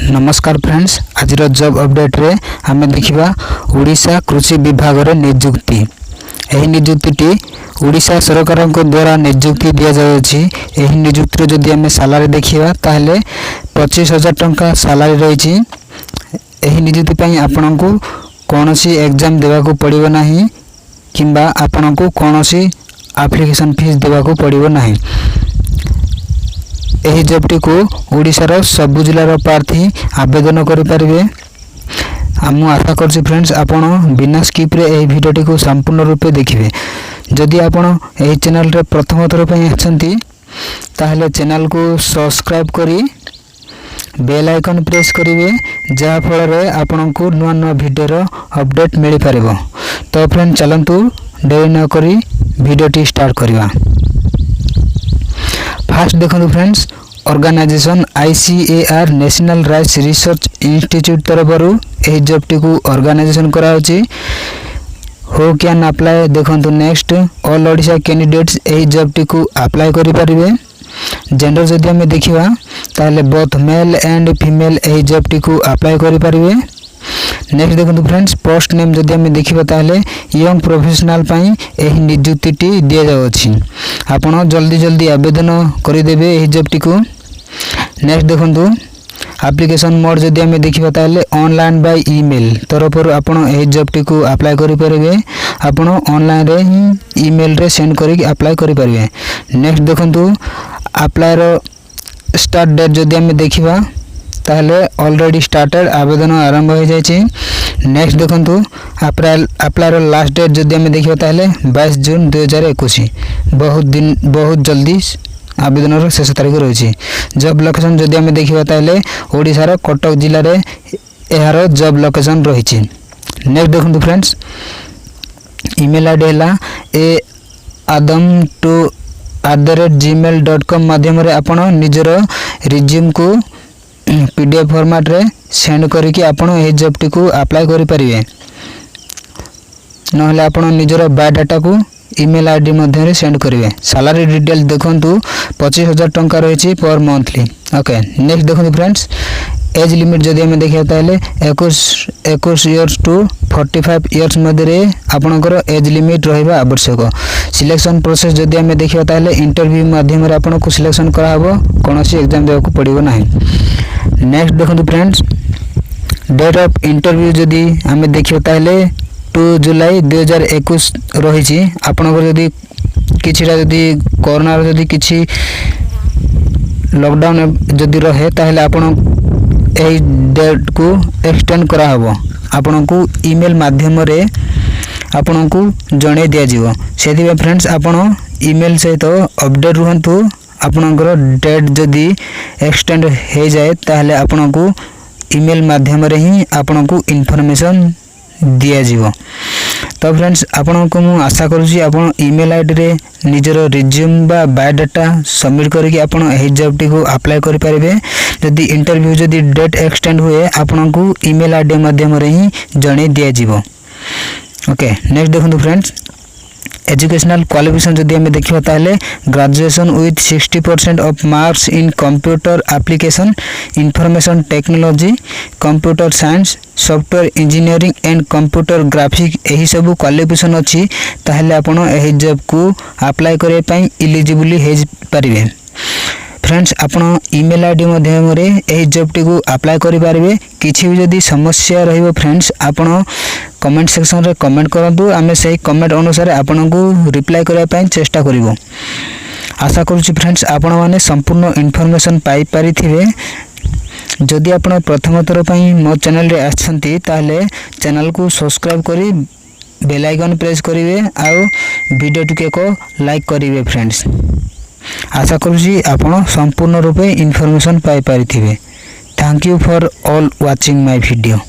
नमस्कार फ्रेंड्स, आज job update रे आम देखा ओडिशा कृषि विभाग रे नियुक्ति। यह नियुक्ति ओडिशा सरकार द्वारा नियुक्ति दि जाउछि। यह नियुक्ति जदि आम सालारी देखा ताहले 25,000 टंका सालारी रही। यह नियुक्ति पई आपन को कौनसी एग्जाम देवाको पड़िबो नाही किंबा आपन को कौनसी एप्लिकेशन फीस देवाको पड़िबो नाही। यही जॉबटी को ओडिशार सब जिलार प्रार्थी आवेदन करें। आम आशा कर फ्रेंड्स आपन बिना स्किप रे यही भिडियोटी को संपूर्ण रूपे देखिए। जदि आपन यही चैनल रे प्रथम थर पे आछंती ताहले चैनल को सब्सक्राइब करी बेल आइकन प्रेस करिवे, जहा फल रे आपन को नुआ नुआ भिडियो अपडेट मिल पारिबो। तो फ्रेंड चलंतु देरी न करी भिडियोटी स्टार्ट करिवा। फास्ट देखो friends, organisation ICAR national rice research institute तरफ यह जॉबटी को ऑर्गेनाइजेशन कराउछि। हो कैन अप्लाई देखो नेक्स्ट ऑल ओडिशा कैंडिडेट्स यही जॉबटी को अप्लाई करि परिबे। जेंडर जदि हमें देखिबा ताले बोथ मेल एंड फीमेल यही जॉबटी को अप्लाई करि परिबे। नेक्स्ट देखो फ्रेंड्स, पोस्ट नेम जदि हमें देखिबा ताले यंग प्रोफेशनल पई यही नियुक्ति दिया जाउछि। आपण जल्दी जल्दी आवेदन करिदेबे यही जॉबटी को। नेक्स्ट देखो एप्लिकेशन मोड जदि हमें देखिबा ताले ऑनलाइन बाय ईमेल तरफ आपण यही जॉबटी को अप्लाई करि परिबे। आपण ऑनलाइन रे ही ईमेल रे सेंड करी अप्लाई करि परिबे। नेक्स्ट देखो अप्लाई रो स्टार्ट डेट जदि हमें देखिबा ताहले ऑलरेडी स्टार्टेड आवेदन आरंभ हो जाइए। नेक्स्ट देखो अप्लाई लास्ट डेट जदि हमें देखिए ताहले 22 जून 2021। बहुत जल्दी आवेदन शेष तारीख रही। जॉब लोकेशन जदि हमें देखिए ताहले ओडिशार कटक जिले में यार जॉब लोकेशन रही। नेक्स्ट देखो फ्रेंड्स, ईमेल आईडी है adam2@gmail.com माध्यम आपण निजर रिज्यूम को PDF फॉर्मेट रे सेंड करके आपण ए जॉबटी को अप्लाई करि परिवे। नहले आपण निजर बायोडाटा को ईमेल आईडी मध्य रे सेंड करिवे। सैलरी डिटेल देखंतु 25,000 टंका रही पर मंथली। ओके, नेक्स्ट देखो फ्रेंड्स, एज लिमिट जदि हमें देखिए ताहले 21 इयर्स टू 45 इयर्स मध्य आपणकर एज लिमिट रहिबा आवश्यक। सिलेक्शन प्रोसेस जदि हमें देखिए ताहले इंटरव्यू माध्यम रे आपन को सिलेक्शन कराबो, कोनोसी एग्जाम देबाको पड़िबो नाही। नेक्स्ट देखो फ्रेंड्स, डेट ऑफ इंटरव्यू जदि हमें देखिए ताहले 2 जुलाई 2021 रही। आपणकर जदि किछिटा जदि कोरोना रो जदि किछि लॉकडाउन जदि रहे ताहले आपण यही डेट को एक्सटेंड करा हबो। आपण को ईमेल माध्यम रे आपण को जणे दिया जीवो। सेति फ्रेंड्स आपण ईमेल सहित अपडेट रहंतु। आपनकर डेट जदि एक्सटेंड हो जाए ताहले आपण को ईमेल माध्यम रे ही आपण को इन्फॉर्मेशन दिया जीवो। तो फ्रेंड्स आपण को मु आशा करूची आपण ईमेल आईडी रे निजर रिज्यूम बा बायोडाटा सबमिट करके आपण एही जॉबटी को अप्लाई करि परिबे। जदि इंटरव्यू जदि डेट एक्सटेंड हुए आपण को ईमेल आईडी माध्यम रे ही जणे दिया जीवो। ओके, नेक्स्ट देखो फ्रेंड्स, एजुकेशनल क्वालिफिकेशन जदि हमें देखिबा ताहले graduation with 60% of marks in computer application, information technology, computer science, software engineering and computer graphic यही सब क्वालिफिकेशन अच्छी ताहले आपण एही जॉब को अप्लाई करे पई एलिजिबल हो पारिबे। फ्रेंड्स आपण ईमेल आईडी माध्यम रे एही जॉबटी को अप्लाई करि पारिबे। किछि भी जदि समस्या रहिबो फ्रेंड्स आपण कमेंट सेक्शन रे कमेंट करंतु, आमे सही कमेंट अनुसार आपण को रिप्लाई करिया पई चेष्टा करिवो। आशा करूछि फ्रेंड्स आपण माने संपूर्ण इन्फॉर्मेशन पाई पारिथिबे। जदि आपण प्रथम थर पई मो चैनल रे आछंती ताहले चैनल को सब्सक्राइब करी बेल आइकन प्रेस करिवे आउ वीडियो टिके को लाइक करिवे। फ्रेंड्स आशा करूछि आपण संपूर्ण रूपे इन्फॉर्मेशन पाई पारिथिबे। Thank you for all watching my video.